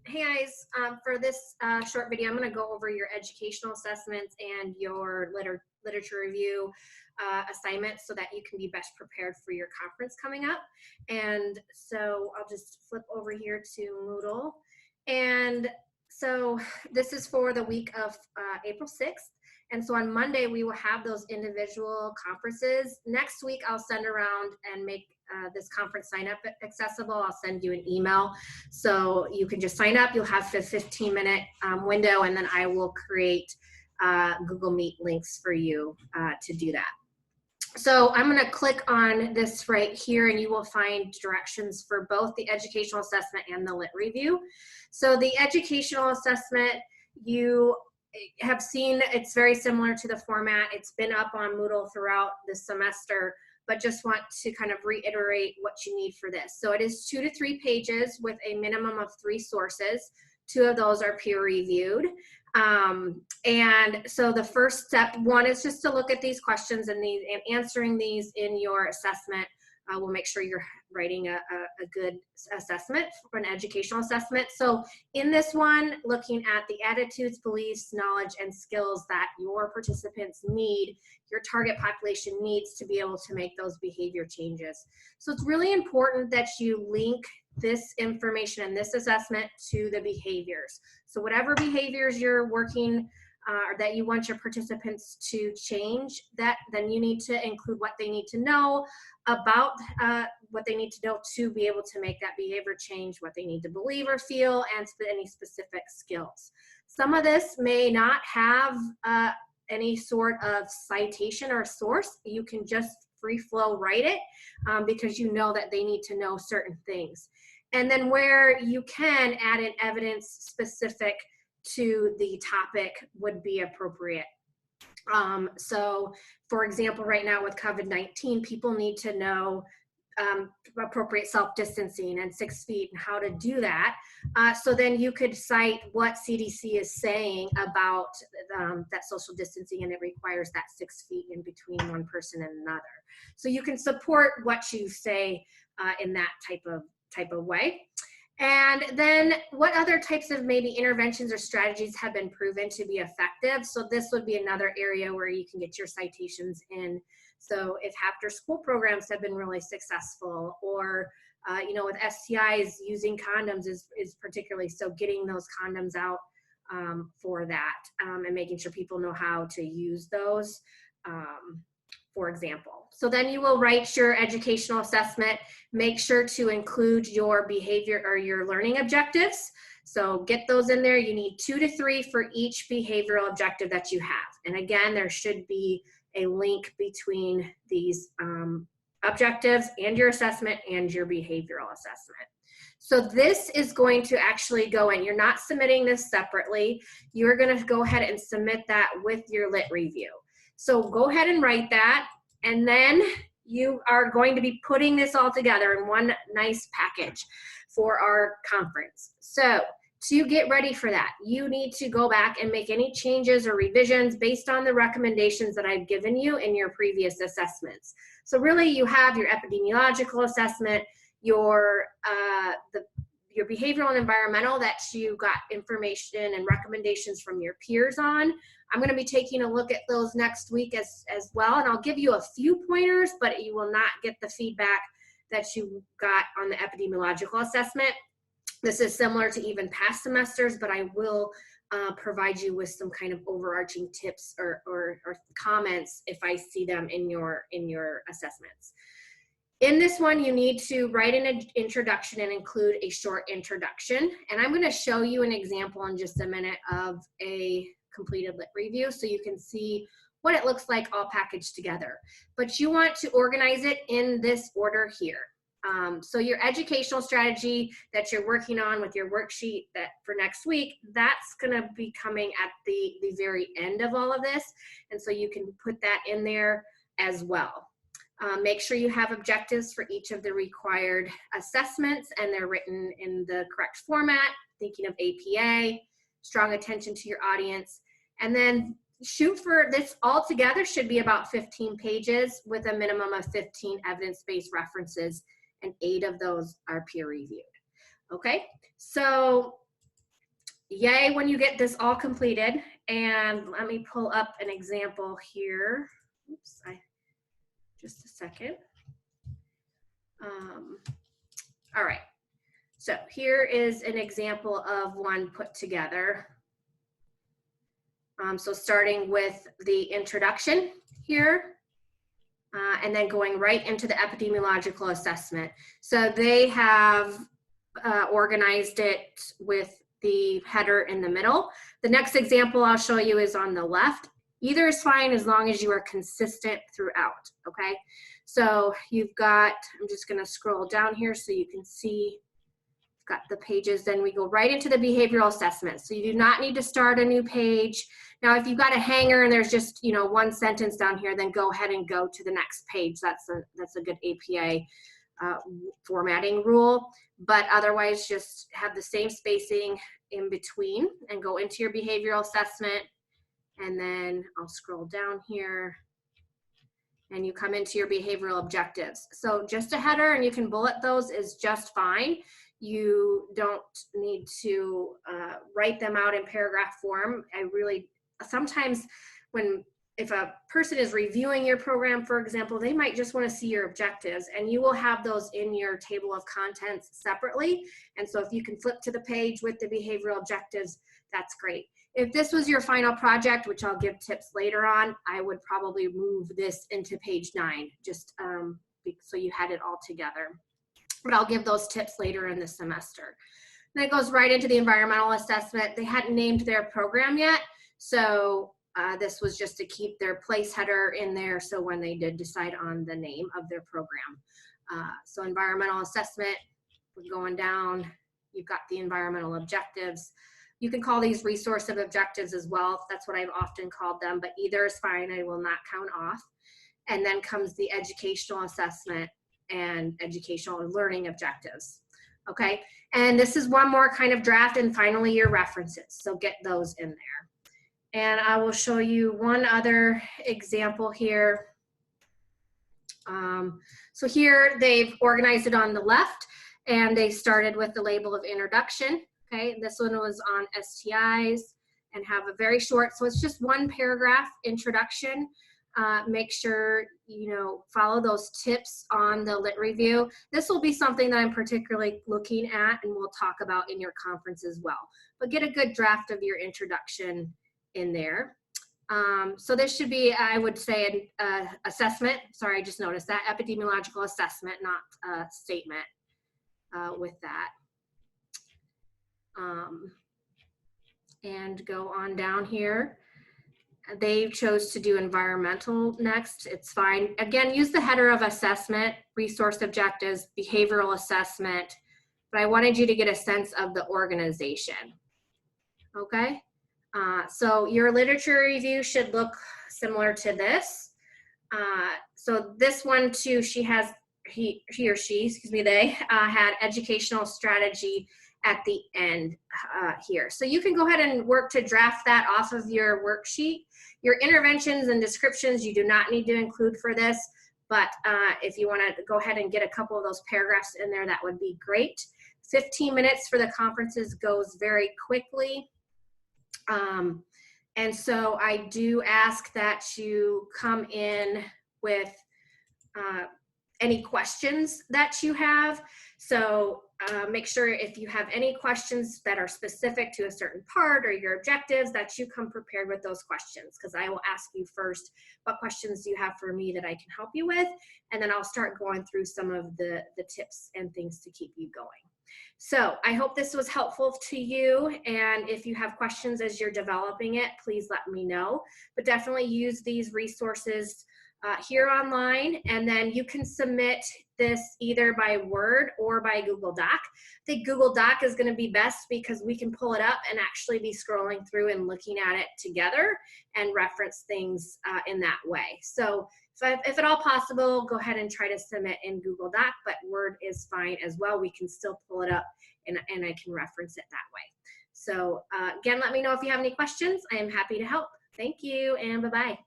Hey guys, for this short video, I'm going to go over your educational assessments and your literature review assignments so that you can be best prepared for your conference coming up. And so I'll just flip over here to Moodle. And so this is for the week of April 6th. And so on Monday, we will have those individual conferences. Next week, I'll send around and make this conference sign up accessible. I'll send you an email. So you can just sign up. You'll have a 15-minute window, and then I will create Google Meet links for you to do that. So I'm going to click on this right here, and you will find directions for both the educational assessment and the lit review. So the educational assessment, you have seen it's very similar to the format. It's been up on Moodle throughout the semester, but just want to kind of reiterate what you need for this. So it is 2 to 3 pages with a minimum of 3 sources. 2 of those are peer reviewed. And so the first step, 1 is just to look at these questions and answering these in your assessment. We'll make sure you're writing a good assessment for an educational assessment. So in this one, looking at the attitudes, beliefs, knowledge, and skills that your participants need, your target population needs to be able to make those behavior changes. So it's really important that you link this information and this assessment to the behaviors. So whatever behaviors you're working or that you want your participants to change, then you need to include what they need to know about what they need to know to be able to make that behavior change, what they need to believe or feel, and any specific skills. Some of this may not have any sort of citation or source. You can just free flow write it because you know that they need to know certain things. And then where you can add in evidence specific to the topic would be appropriate. So for example, right now with COVID-19, people need to know appropriate self-distancing and 6 feet and how to do that. So then you could cite what CDC is saying about that social distancing, and it requires that 6 feet in between one person and another. So you can support what you say in that type of way. And then what other types of maybe interventions or strategies have been proven to be effective? So this would be another area where you can get your citations in. So if after school programs have been really successful, or with STIs, using condoms is particularly, so getting those condoms out for that and making sure people know how to use those, for example. So then you will write your educational assessment. Make sure to include your behavior or your learning objectives. So get those in there. You need 2 to 3 for each behavioral objective that you have. And again, there should be a link between these objectives and your assessment and your behavioral assessment. So this is going to actually go in. You're not submitting this separately. You're going to go ahead and submit that with your lit review. So go ahead and write that, and then you are going to be putting this all together in one nice package for our conference. So to get ready for that, you need to go back and make any changes or revisions based on the recommendations that I've given you in your previous assessments. So really you have your epidemiological assessment, your behavioral and environmental that you got information and recommendations from your peers on. I'm going to be taking a look at those next week as well, and I'll give you a few pointers, but you will not get the feedback that you got on the epidemiological assessment. This is similar to even past semesters, but I will provide you with some kind of overarching tips or comments if I see them in your assessments. In this one, you need to write an introduction and include a short introduction. And I'm going to show you an example in just a minute of a completed lit review so you can see what it looks like all packaged together. But you want to organize it in this order here. So your educational strategy that you're working on with your worksheet that for next week, that's going to be coming at the very end of all of this. And so you can put that in there as well. Make sure you have objectives for each of the required assessments and they're written in the correct format, thinking of APA, strong attention to your audience, and then shoot for this all together should be about 15 pages with a minimum of 15 evidence-based references, and 8 of those are peer reviewed. Okay, so yay when you get this all completed. And let me pull up an example here. Oops, just a second. All right, so here is an example of one put together. So starting with the introduction here, and then going right into the epidemiological assessment. So they have organized it with the header in the middle. The next example I'll show you is on the left. Either is fine as long as you are consistent throughout, okay? So you've got, I'm just gonna scroll down here so you can see, got the pages, then we go right into the behavioral assessment. So you do not need to start a new page. Now, if you've got a hanger and there's just, you know, one sentence down here, then go ahead and go to the next page. That's a good APA formatting rule. But otherwise, just have the same spacing in between and go into your behavioral assessment. And then I'll scroll down here and you come into your behavioral objectives. So just a header, and you can bullet those, is just fine. You don't need to write them out in paragraph form. Sometimes if a person is reviewing your program, for example, they might just want to see your objectives, and you will have those in your table of contents separately. And so if you can flip to the page with the behavioral objectives, that's great. If this was your final project, which I'll give tips later on, I would probably move this into page 9, just so you had it all together. But I'll give those tips later in the semester. And it goes right into the environmental assessment. They hadn't named their program yet, so this was just to keep their place header in there, so when they did decide on the name of their program. So environmental assessment, we're going down, you've got the environmental objectives. You can call these resource of objectives as well. That's what I've often called them, but either is fine. I will not count off. And then comes the educational assessment and educational and learning objectives. Okay, and this is one more kind of draft, and finally your references. So get those in there. And I will show you one other example here. So here they've organized it on the left, and they started with the label of introduction. Okay, this one was on STIs and have a very short, so it's just one paragraph introduction. Make sure, you know, follow those tips on the lit review. This will be something that I'm particularly looking at and we'll talk about in your conference as well. But get a good draft of your introduction in there. So this should be, I would say, an assessment. Sorry, I just noticed that. Epidemiological assessment, not a statement with that. And go on down here. They chose to do environmental next. It's fine. Again, use the header of assessment, resource objectives, behavioral assessment, but I wanted you to get a sense of the organization. Okay, so your literature review should look similar to this. So this one too, he or she, excuse me, they had educational strategy at the end here. So you can go ahead and work to draft that off of your worksheet. Your interventions and descriptions you do not need to include for this, but if you want to go ahead and get a couple of those paragraphs in there, that would be great. 15 minutes for the conferences goes very quickly. And so I do ask that you come in with any questions that you have. So make sure if you have any questions that are specific to a certain part or your objectives, that you come prepared with those questions, because I will ask you first, what questions do you have for me that I can help you with? And then I'll start going through some of the tips and things to keep you going. So I hope this was helpful to you. And if you have questions as you're developing it, please let me know. But definitely use these resources here online, and then you can submit this either by Word or by Google Doc. I think Google Doc is going to be best because we can pull it up and actually be scrolling through and looking at it together and reference things in that way. So if at all possible, go ahead and try to submit in Google Doc, but Word is fine as well. We can still pull it up and I can reference it that way. So again, let me know if you have any questions. I am happy to help. Thank you, and bye-bye.